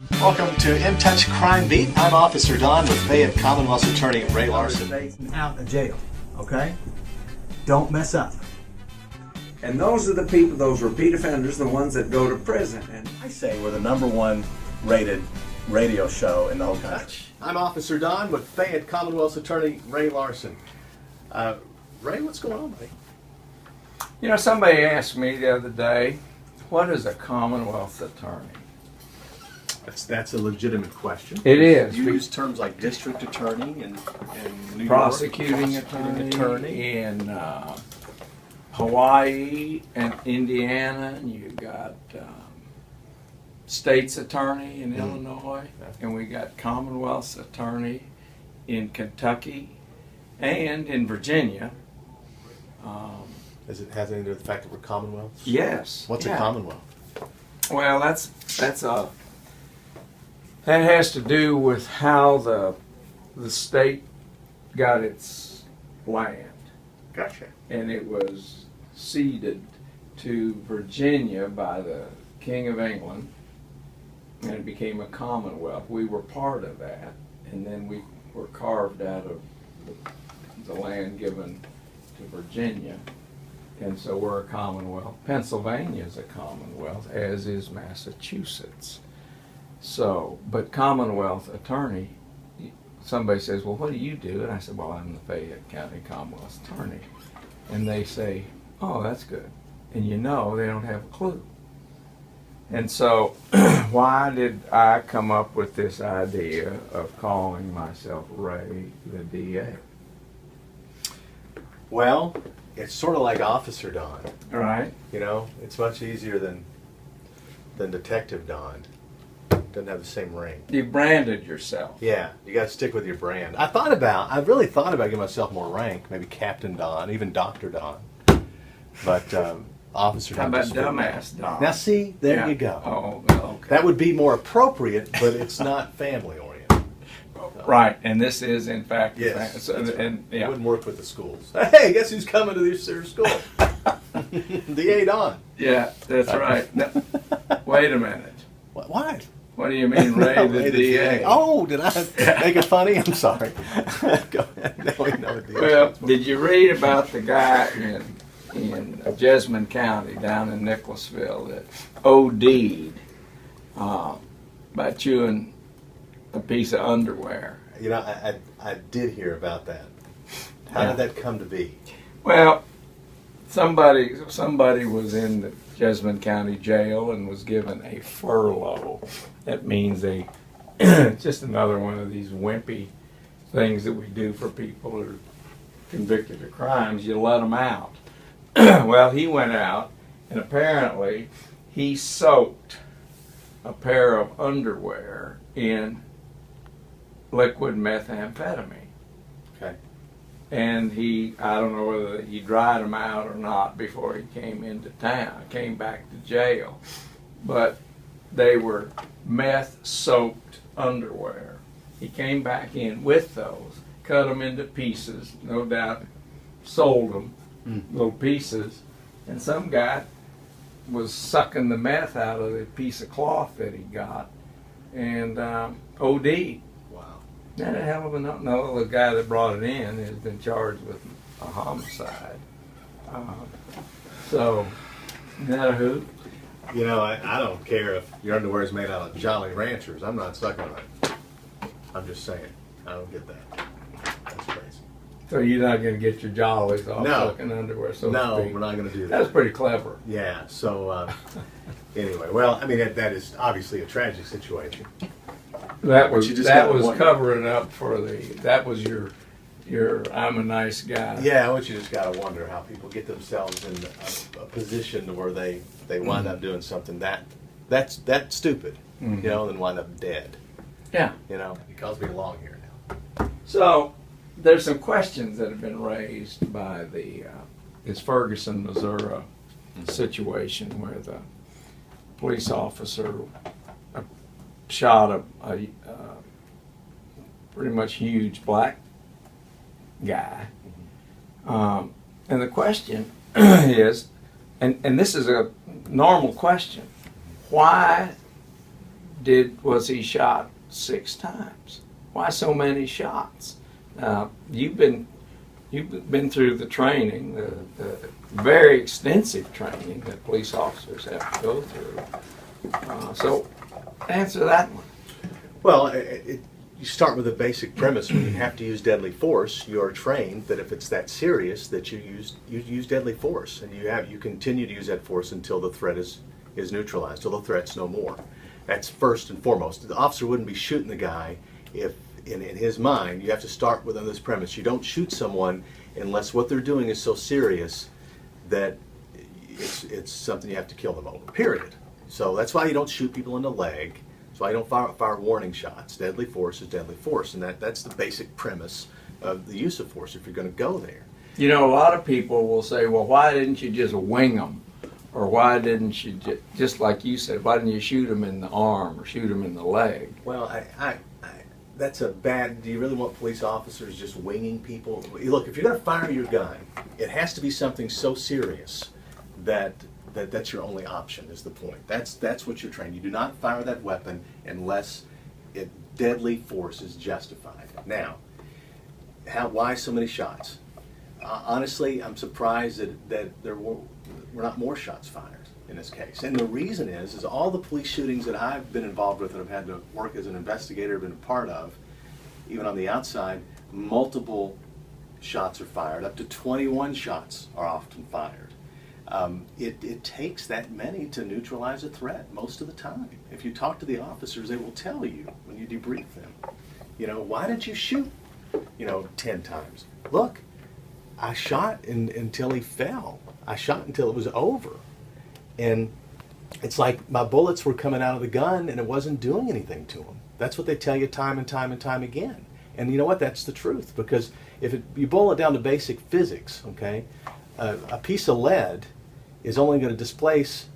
Welcome to In Touch Crime Beat. I'm Officer Don with Fayette Commonwealth's Attorney Ray Larson. Out of jail, okay? Don't mess up. And those are the people, those repeat offenders, the ones that go to prison. And I say we're the #1 rated radio show in the whole country. I'm Officer Don with Fayette Commonwealth's Attorney Ray Larson. Ray, what's going on, buddy? You know, somebody asked me the other day, what is a Commonwealth attorney? That's a legitimate question. It is. You use terms like district attorney and New Prosecuting York, attorney in Hawaii and Indiana, and you got state's attorney in Illinois, and we got Commonwealth's attorney in Kentucky and in Virginia. Does it have anything to do with the fact that we're Commonwealths? Yes. What's a Commonwealth? Well, that has to do with how the state got its land. Gotcha. And it was ceded to Virginia by the King of England, and it became a Commonwealth. We were part of that, and then we were carved out of the land given to Virginia, and so we're a Commonwealth. Pennsylvania is a Commonwealth, as is Massachusetts. So, but Commonwealth attorney, somebody says, well, what do you do? And I said, well, I'm the Fayette County Commonwealth attorney. And they say, oh, that's good. And you know, they don't have a clue. And so, why did I come up with this idea of calling myself Ray the DA? Well, it's sort of like Officer Don. Right? You know, it's much easier than Detective Don. Doesn't have the same ring. You branded yourself. Yeah, you got to stick with your brand. I really thought about giving myself more rank, maybe Captain Don, even Dr. Don. But Officer Don. How about just fit Dumbass now. Don? Now see, there Yeah. you go. Oh, well, okay. That would be more appropriate, but it's not family oriented. Right, and this is in fact, Yes, so, that's right. and It yeah. wouldn't work with the schools. Hey, guess who's coming to this school? DA Don. Yeah, that's right. No, wait a minute. What? What do you mean, Ray the Ray DA? Oh, did I make it funny? I'm sorry. Go ahead. No, we know what the Well, did you read about the guy in Jessamine County down in Nicholasville that OD'd by chewing a piece of underwear? You know, I did hear about that. How did that come to be? Well, somebody was in the Jessamine County Jail and was given a furlough. That means just another one of these wimpy things that we do for people who are convicted of crimes. You let them out. Well, he went out, and apparently he soaked a pair of underwear in liquid methamphetamine. Okay. And I don't know whether he dried them out or not before he came into town, came back to jail. But they were meth-soaked underwear. He came back in with those, cut them into pieces, no doubt sold them, little pieces, and some guy was sucking the meth out of the piece of cloth that he got, and OD'd. Wow. And a hell of a no, the guy that brought it in has been charged with a homicide. So, isn't that a hoot? You know, I don't care if your underwear is made out of Jolly Ranchers. I'm not sucking on it. I'm just saying. I don't get that. That's crazy. So you're not going to get your jollies off No. sucking underwear, so to No, speak. we're not going to do that. That's pretty clever. Yeah, so anyway, well, I mean, that is obviously a tragic situation. That was you just gotta wonder. covering up for that was your I'm a nice guy. Yeah, I want you just got to wonder how people get themselves in a position where they wind up doing something that's stupid, you know, and wind up dead. Yeah. You know, because we belong here now. So there's some questions that have been raised by this Ferguson, Missouri situation where the police officer shot a pretty much huge black guy. And the question is, and this is a normal question, why was he shot 6 times? Why so many shots? You've been through the training, the very extensive training that police officers have to go through. So answer that one. Well, you start with a basic premise. When you have to use deadly force, you are trained that if it's that serious, that you use deadly force, and you continue to use that force until the threat is neutralized, till the threat's no more. That's first and foremost. The officer wouldn't be shooting the guy if, in his mind, you have to start with this premise. You don't shoot someone unless what they're doing is so serious that it's something you have to kill them over, period. So that's why you don't shoot people in the leg. That's why you don't fire warning shots. Deadly force is deadly force, and that's the basic premise of the use of force if you're going to go there. You know, a lot of people will say, well, why didn't you just wing them? Or why didn't you, just like you said, why didn't you shoot them in the arm or shoot them in the leg? Well, that's a bad, do you really want police officers just winging people? Look, if you're going to fire your gun, it has to be something so serious that's your only option, is the point. That's what you're trained. You do not fire that weapon unless deadly force is justified. Now, why so many shots? Honestly, I'm surprised that there were not more shots fired in this case. And the reason is all the police shootings that I've been involved with and I've had to work as an investigator, been a part of, even on the outside, multiple shots are fired. Up to 21 shots are often fired. It takes that many to neutralize a threat most of the time. If you talk to the officers, they will tell you when you debrief them, why didn't you shoot, 10 times? Look, I shot until he fell. I shot until it was over. And it's like my bullets were coming out of the gun and it wasn't doing anything to him. That's what they tell you time and time and time again. And you know what? That's the truth. Because you boil it down to basic physics, okay, a piece of lead is only going to displace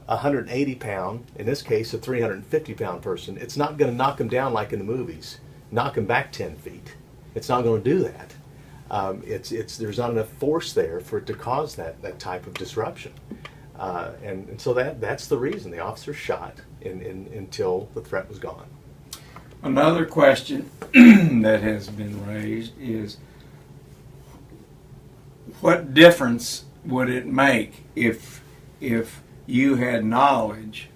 a 180-pound, in this case a 350-pound person. It's not going to knock him down like in the movies, knock him back 10 feet. It's not going to do that. There's not enough force there for it to cause that type of disruption. And so that's the reason the officer shot until the threat was gone. Another question that has been raised is, what difference would it make if you had knowledge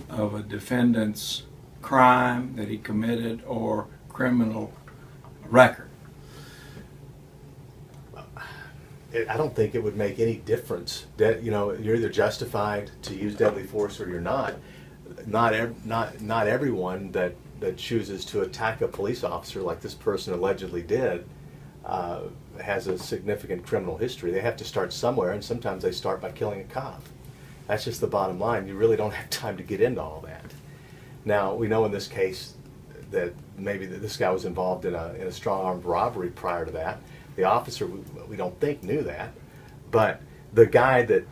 of a defendant's crime that he committed or criminal record? I don't think it would make any difference. That you're either justified to use deadly force or you're not. Not everyone that chooses to attack a police officer like this person allegedly did has a significant criminal history. They have to start somewhere, and sometimes they start by killing a cop. That's just the bottom line. You really don't have time to get into all that. Now, we know in this case that maybe this guy was involved in a strong armed robbery prior to that. The officer, we don't think, knew that, but the guy that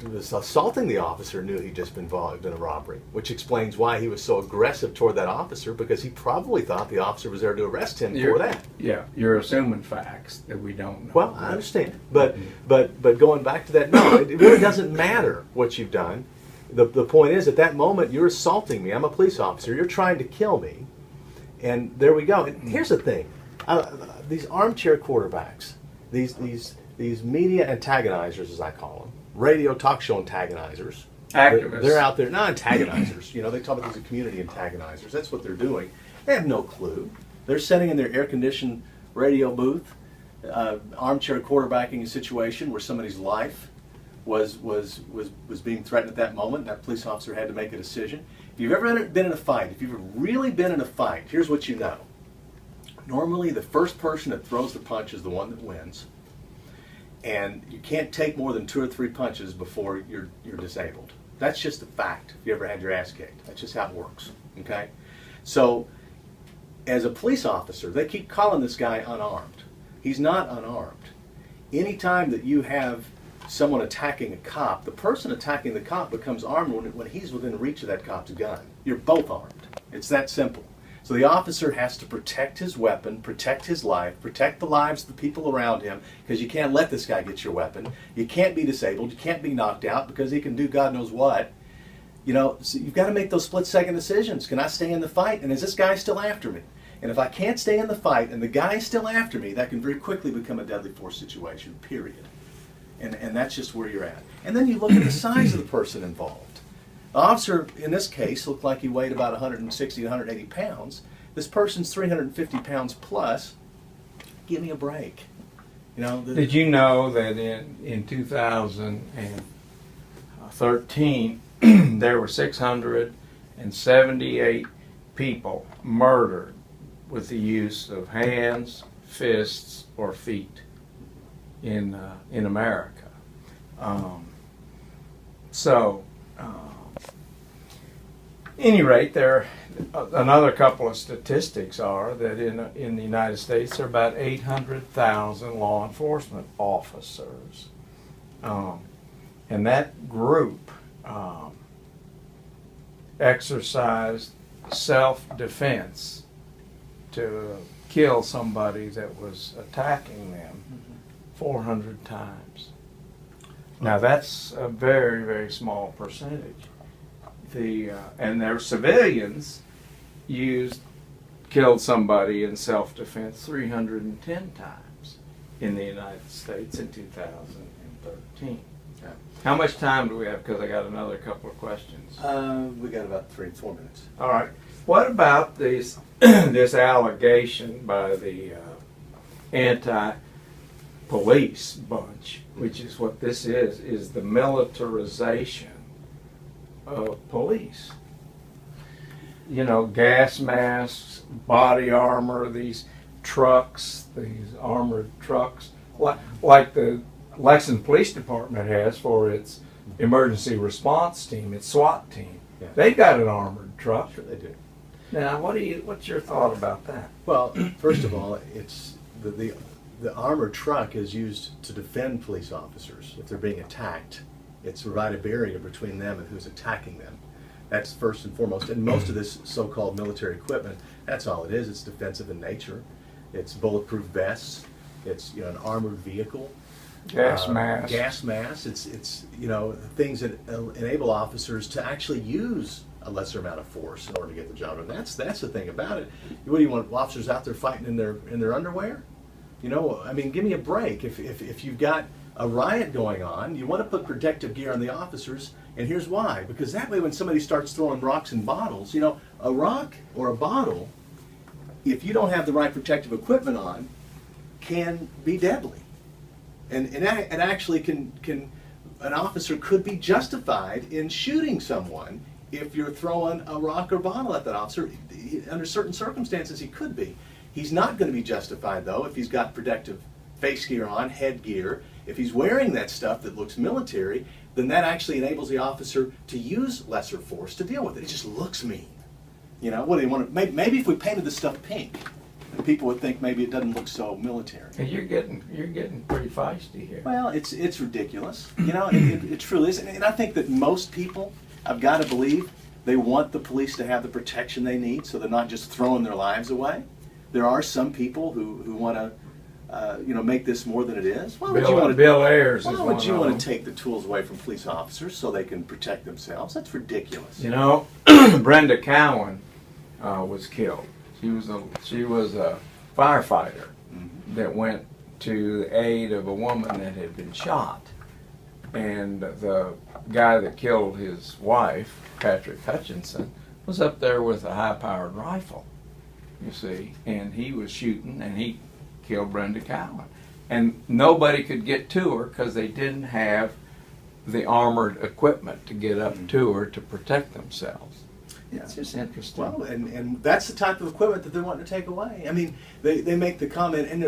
was assaulting the officer knew he'd just been involved in a robbery, which explains why he was so aggressive toward that officer, because he probably thought the officer was there to arrest him for that. Yeah, you're assuming facts that we don't know. Well, I understand, but going back to that, no, it really doesn't matter what you've done. The point is, at that moment, you're assaulting me. I'm a police officer. You're trying to kill me, and there we go. And here's the thing. These armchair quarterbacks, these media antagonizers, as I call them, radio talk show antagonizers, activists. They're out there, not antagonizers. They talk about these community antagonizers. That's what they're doing. They have no clue. They're sitting in their air-conditioned radio booth, armchair quarterbacking a situation where somebody's life was being threatened at that moment. That police officer had to make a decision. If you've ever been in a fight, if you've really been in a fight, here's what you know. Normally, the first person that throws the punch is the one that wins, and you can't take more than 2 or 3 punches before you're disabled. That's just a fact. If you ever had your ass kicked, that's just how it works. Okay, so as a police officer, they keep calling this guy unarmed. He's not unarmed. Anytime that you have someone attacking a cop, the person attacking the cop becomes armed when he's within reach of that cop's gun. You're both armed. It's that simple. So the officer has to protect his weapon, protect his life, protect the lives of the people around him, because you can't let this guy get your weapon. You can't be disabled. You can't be knocked out, because he can do God knows what. You know, so you've got to make those split-second decisions. Can I stay in the fight, and is this guy still after me? And if I can't stay in the fight and the guy's still after me, that can very quickly become a deadly force situation, period. And that's just where you're at. And then you look at the size of the person involved. The officer, in this case, looked like he weighed about 160 to 180 pounds. This person's 350 pounds plus. Give me a break. You know, Did you know that in 2013 there were 678 people murdered with the use of hands, fists, or feet in America? Any rate, there another couple of statistics are that in the United States there are about 800,000 law enforcement officers, and that group exercised self-defense to kill somebody that was attacking them 400 times. Now that's a very, very small percentage. And their civilians killed somebody in self-defense 310 times in the United States in 2013. Yeah. How much time do we have? Because I got another couple of questions. We got about 3 to 4 minutes. All right. What about this this allegation by the anti-police bunch, which is what this is the militarization of police? You know, gas masks, body armor, these trucks, these armored trucks, like the Lexington Police Department has for its emergency response team, its SWAT team. Yeah. They've got an armored truck. Sure they do. Now, what's your thought about that? Well, first of all, it's the armored truck is used to defend police officers if they're being attacked. It's to provide a barrier between them and who's attacking them. That's first and foremost. And most of this so-called military equipment, that's all it is. It's defensive in nature. It's bulletproof vests. It's, you know, an armored vehicle. Gas mask. Gas masks. It's you know, things that enable officers to actually use a lesser amount of force in order to get the job done. That's the thing about it. What do you want, officers out there fighting in their underwear? You know, I mean, give me a break. If you've got a riot going on, you want to put protective gear on the officers, and here's why. Because that way when somebody starts throwing rocks and bottles, you know, a rock or a bottle, if you don't have the right protective equipment on, can be deadly. And it actually can an officer could be justified in shooting someone if you're throwing a rock or bottle at that officer. Under certain circumstances, he could be. He's not going to be justified, though, if he's got protective face gear on, head gear. If he's wearing that stuff that looks military, then that actually enables the officer to use lesser force to deal with it. It just looks mean. You know, what do you want to, maybe if we painted this stuff pink, then people would think maybe it doesn't look so military. And you're getting pretty feisty here. Well, it's ridiculous. You know, it truly is. And I think that most people, I've got to believe, they want the police to have the protection they need so they're not just throwing their lives away. There are some people who want to, you know, make this more than it is. Why would you want to, Bill Ayers why is would one you of want them. to take the tools away from police officers so they can protect themselves? That's ridiculous. You know, Brenda Cowan was killed. She was a firefighter that went to the aid of a woman that had been shot, and the guy that killed his wife, Patrick Hutchinson, was up there with a high-powered rifle. You see, and he was shooting, and he killed Brenda Cowan. And nobody could get to her because they didn't have the armored equipment to get up to her to protect themselves. Yeah. It's just interesting. Well, and that's the type of equipment that they're wanting to take away. I mean, they make the comment, and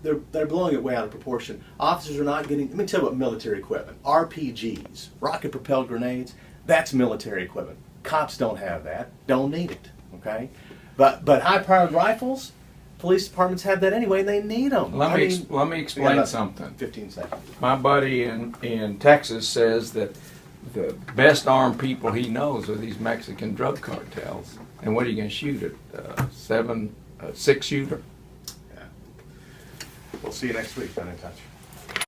they're blowing it way out of proportion. Officers are not getting. Let me tell you what military equipment: RPGs, rocket-propelled grenades. That's military equipment. Cops don't have that. Don't need it. Okay, but high-powered rifles, police departments have that anyway, and they need them. Let me we got explain about something. 15 seconds. My buddy in Texas says that the best armed people he knows are these Mexican drug cartels. And what are you going to shoot at? 6-shooter? Yeah. We'll see you next week. Been in touch.